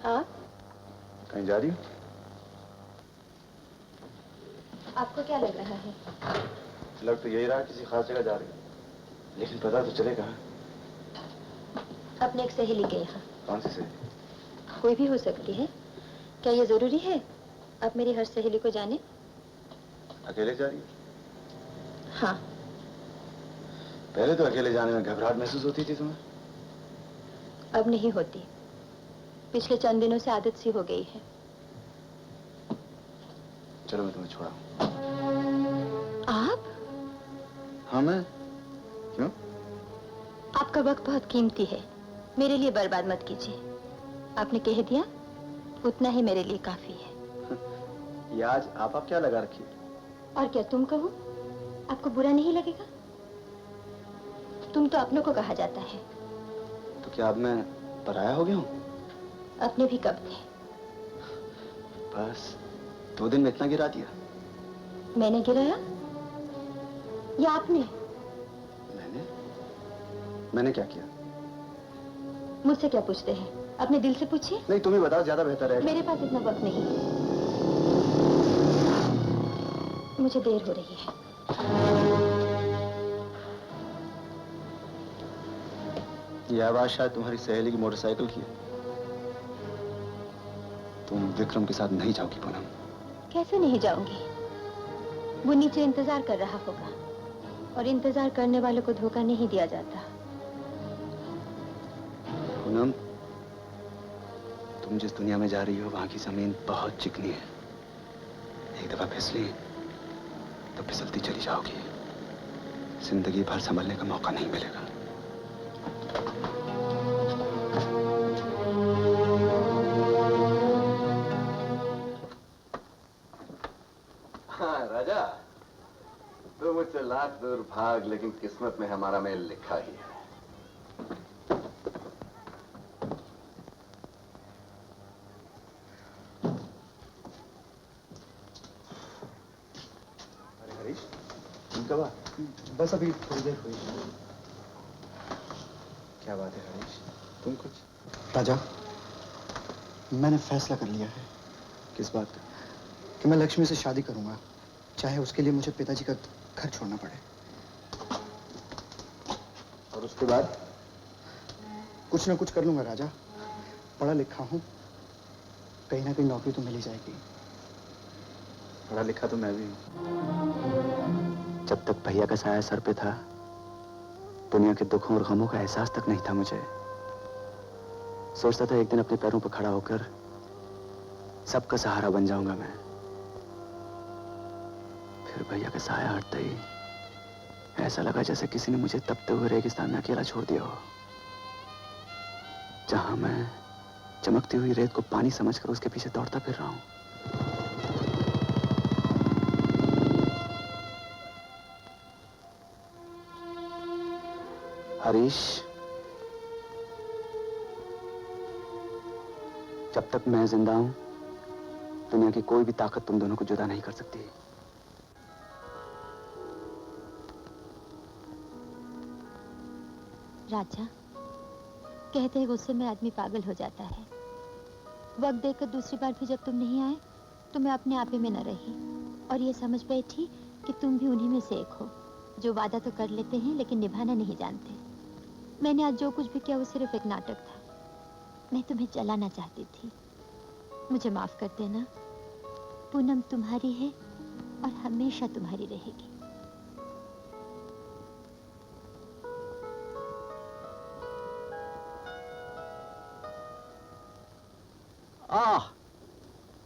हाँ? कहीं जा रही हो? आपको क्या लग रहा है? लग तो यही रहा किसी खास जगह जा रही हो, लेकिन पता तो चले कहाँ। अपने एक सहेली के यहाँ। कौन सी सहेली? कोई भी हो सकती है। क्या ये जरूरी है आप मेरी हर सहेली को जाने? अकेले जा रही हो? हाँ। पहले तो अकेले जाने में घबराहट महसूस होती थी तुम्हें? अब नहीं होती। पिछले चंद दिनों से आदत सी हो गई है। चलो मैं तुम्हें छोड़ाऊं। आप? हाँ मैं। क्यों? आपका वक्त बहुत कीमती है, मेरे लिए बर्बाद मत कीजिए। आपने कह दिया, उतना ही मेरे लिए काफी है। ये आज आप क्या लगा रखी? और क्या तुम कहो? आपको बुरा नहीं लगेगा? तुम तो अपनों को कहा जाता है। तो क्या अब मैं पराया हो गया हूँ? अपने भी कब थे? बस 2 दिन में इतना गिरा दिया। मैंने गिराया या आपने? मैंने क्या किया? मुझसे क्या पूछते हैं? अपने दिल से पूछिए। नहीं, तुम ही बताओ, ज्यादा बेहतर है। मेरे पास इतना वक्त नहीं है, मुझे देर हो रही है। यह आवाज शायद तुम्हारी सहेली की मोटरसाइकिल की है। तुम विक्रम के साथ नहीं जाओगी पूनम? कैसे नहीं जाऊंगी? वो नीचे इंतजार कर रहा होगा, और इंतजार करने वालों को धोखा नहीं दिया जाता। पूनम, तुम जिस दुनिया में जा रही हो वहां की जमीन बहुत चिकनी है। एक दफा फिसली तो फिसलती चली जाओगी। जिंदगी भर संभलने का मौका नहीं मिलेगा। हाँ राजा, तो मुझसे लाख दूर भाग, लेकिन किस्मत में हमारा मेल लिखा ही है। अरे हरीश, तुम कब आ? बस अभी थोड़ी देर हुई। क्या बात है हरीश, तुम कुछ? राजा, मैंने फैसला कर लिया है। किस बात का? कि मैं लक्ष्मी से शादी करूंगा, चाहे उसके लिए मुझे पिताजी का घर छोड़ना पड़े। और उसके बाद? कुछ ना कुछ कर लूंगा राजा। पढ़ा लिखा हूं, कहीं ना कहीं नौकरी तो मिल ही जाएगी। पढ़ा लिखा तो मैं भी हूं। जब तक भैया का साया सर पे था, दुनिया के दुखों और गमों का एहसास तक नहीं था मुझे। सोचता था एक दिन अपने पैरों पर खड़ा होकर सबका सहारा बन जाऊंगा मैं। फिर भैया का साया हटते ही ऐसा लगा जैसे किसी ने मुझे तपते हुए रेगिस्तान में अकेला छोड़ दिया हो, जहां मैं चमकती हुई रेत को पानी समझकर उसके पीछे दौड़ता फिर रहा हूं। हरीश, जब तक मैं जिंदा हूं, दुनिया की कोई भी ताकत तुम दोनों को जुदा नहीं कर सकती। राजा, कहते हैं गुस्से में आदमी पागल हो जाता है। वक्त देखकर दूसरी बार भी जब तुम नहीं आए तो मैं अपने आप ही में न रही, और ये समझ बैठी कि तुम भी उन्हीं में से एक हो, जो वादा तो कर लेते हैं लेकिन निभाना नहीं जानते। मैंने आज जो कुछ भी किया वो सिर्फ एक नाटक था। मैं तुम्हें जलाना चाहती थी। मुझे माफ कर देना। पूनम तुम्हारी है और हमेशा तुम्हारी रहेगी।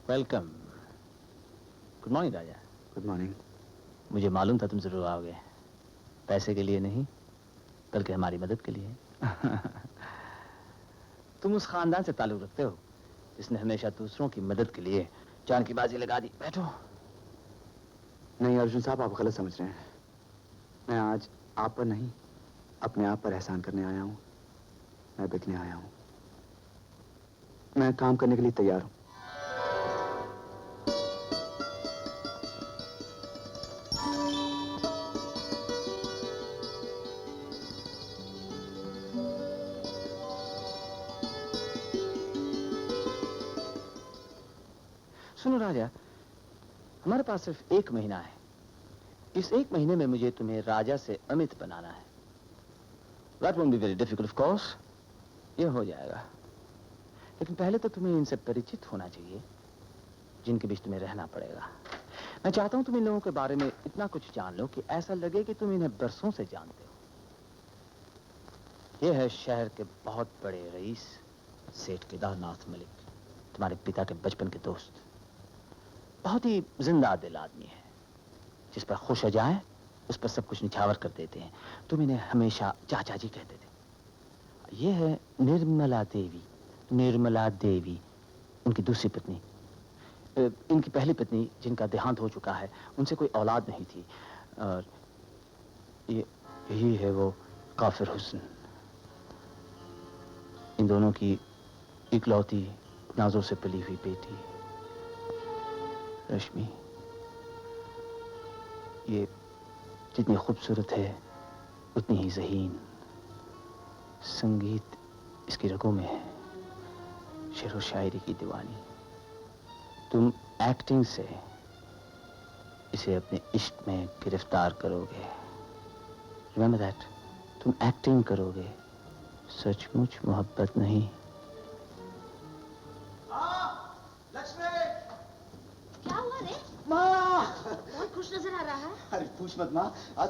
Welcome. Good morning Raja. Good morning. मुझे मालूम था तुम जरूर आओगे। पैसे के लिए नहीं, बल्कि हमारी मदद के लिए। तुम उस खानदान से ताल्लुक रखते हो जिसने हमेशा दूसरों की मदद के लिए जान की बाजी लगा दी। बैठो। नहीं अर्जुन साहब, आप गलत समझ रहे हैं। मैं आज आप पर नहीं, अपने आप पर एहसान करने आया हूं। मैं बिकने आया हूं। मैं काम करने के लिए तैयार हूं। सुनो राजा, हमारे पास सिर्फ 1 महीना है। इस 1 महीने में मुझे तुम्हें राजा से अमित बनाना है। That won't be very difficult, of course. ये हो जाएगा। लेकिन पहले तो तुम्हें इनसे परिचित होना चाहिए, जिनके बीच तुम्हें रहना पड़ेगा। मैं चाहता हूं तुम इन लोगों के बारे में इतना कुछ जान लो कि ऐसा लगे कि तुम इन्हें बरसों से जानते हो। ये है शहर के बहुत बड़े रईस, सेठ केदारनाथ मलिक, तुम्हारे पिता के बचपन के दोस्त। बहुत ही जिंदा दिल आदमी है। जिस पर खुश हो जाए उस पर सब कुछ निछावर कर देते हैं। तुम इन्हें हमेशा चाचा जी कहते थे। ये है निर्मला देवी। निर्मला देवी उनकी दूसरी पत्नी। इनकी पहली पत्नी जिनका देहांत हो चुका है, उनसे कोई औलाद नहीं थी। और यही है वो काफिर हुस्न, इन दोनों की इकलौती नाजों से पली हुई बेटी रश्मि। ये जितनी खूबसूरत है उतनी ही ज़हीन। संगीत इसकी रगों में है, शेर व शायरी की दीवानी। तुम एक्टिंग से इसे अपने इश्क में गिरफ्तार करोगे। रिमेंबर दैट, तुम एक्टिंग करोगे, सचमुच मोहब्बत नहीं। लक्ष्मी! क्या हुआ रे? माँ! बहुत खुश नजर आ रहा है। अरे पूछ मत माँ, आज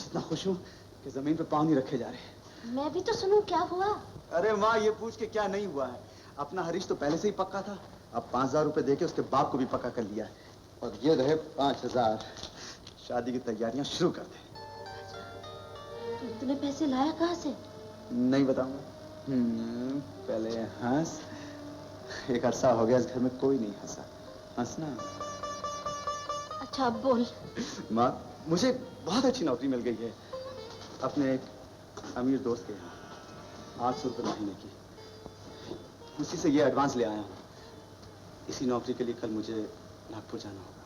इतना खुश हूँ कि जमीन पे पाँव नहीं रखे जा रहे। मैं भी तो सुनूं, क्या हुआ? अरे माँ, ये पूछ के क्या नहीं हुआ है। अपना हरीश तो पहले से ही पक्का था। अब 5000 रुपए देके उसके बाप को भी पक्का कर लिया है। और ये रहे 5000। शादी की तैयारियां शुरू कर दे। तो इतने पैसे लाया कहाँ से? नहीं बताऊंगा। पहले हंस। एक अरसा हो गया इस घर में कोई नहीं हंसा। हंसना। अच्छा अब बोल। माँ, मुझे बहुत अच्छी नौकरी मिल गई है अपने एक अमीर दोस्त के यहाँ। 800 रुपये महीने की। उसी से ये एडवांस ले आया हूँ। इसी नौकरी के लिए कल मुझे नागपुर जाना होगा।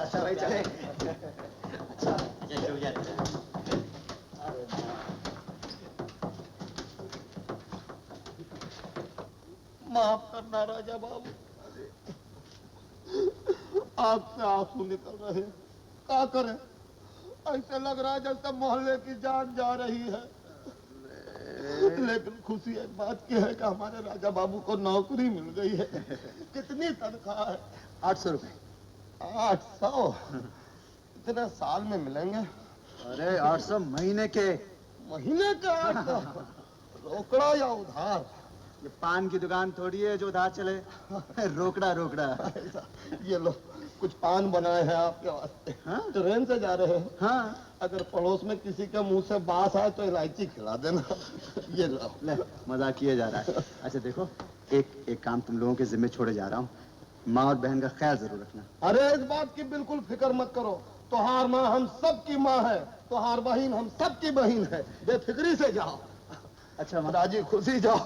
अच्छा भाई चले। अच्छा माफ करना राजा बाबू, आंख से आंसू निकल रहे। क्या करें, ऐसे लग रहा है जैसे मोहल्ले की जान जा रही है। लेकिन खुशी एक बात की है कि हमारे राजा बाबू को नौकरी मिल गई है। कितनी तनख्वाह है? 800 रुपये। 800? इतने साल में मिलेंगे? अरे 800 महीने के। महीने के 800? रोकड़ा या उधार? ये पान की दुकान थोड़ी है जो उधार चले। रोकड़ा रोकड़ा। ये लो, कुछ पान बनाए हैं आपके वास्ते। हाँ? ट्रेन से जा रहे हैं। हाँ। अगर पड़ोस में किसी के मुंह से बास आए तो इलायची खिला देना। ये लो। ले, मजाक किया जा रहा है। अच्छा देखो, एक काम तुम लोगों के जिम्मे छोड़े जा रहा हूँ। माँ और बहन का ख्याल जरूर रखना। अरे इस बात की बिल्कुल फिक्र मत करो। तोहार माँ हम सब की माँ है, तोहार बहन हम सब की बहन है। बेफिक्री से जाओ। अच्छा माँ। राजी खुशी जाओ।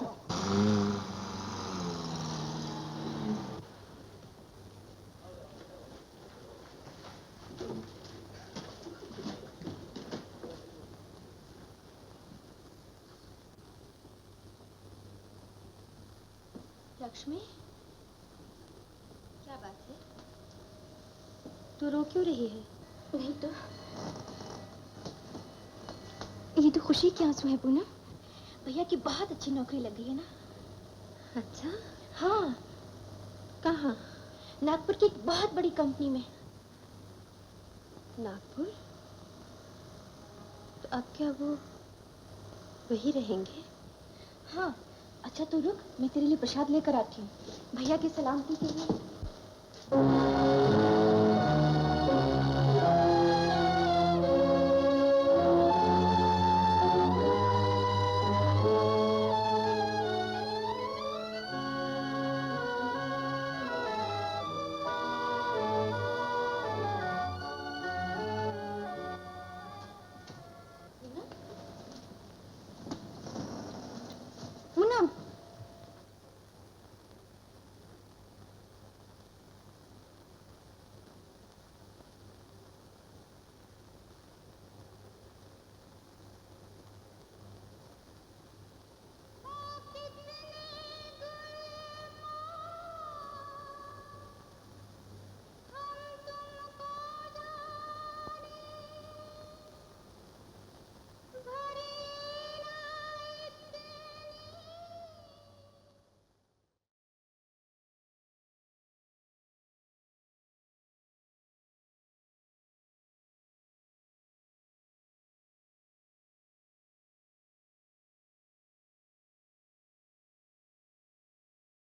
लक्ष्मी, क्या बात है? तू रो क्यों रही है? नहीं तो ये तो खुशी के आंसू है पूनम। भैया की बहुत अच्छी नौकरी लग गई है ना। अच्छा? हाँ। कहाँ? नागपुर की एक बहुत बड़ी कंपनी में। नागपुर? तो अब क्या वो वही रहेंगे? हाँ। अच्छा तू रुक, मैं तेरे लिए प्रसाद लेकर आती हूँ। भैया की सलामती के लिए।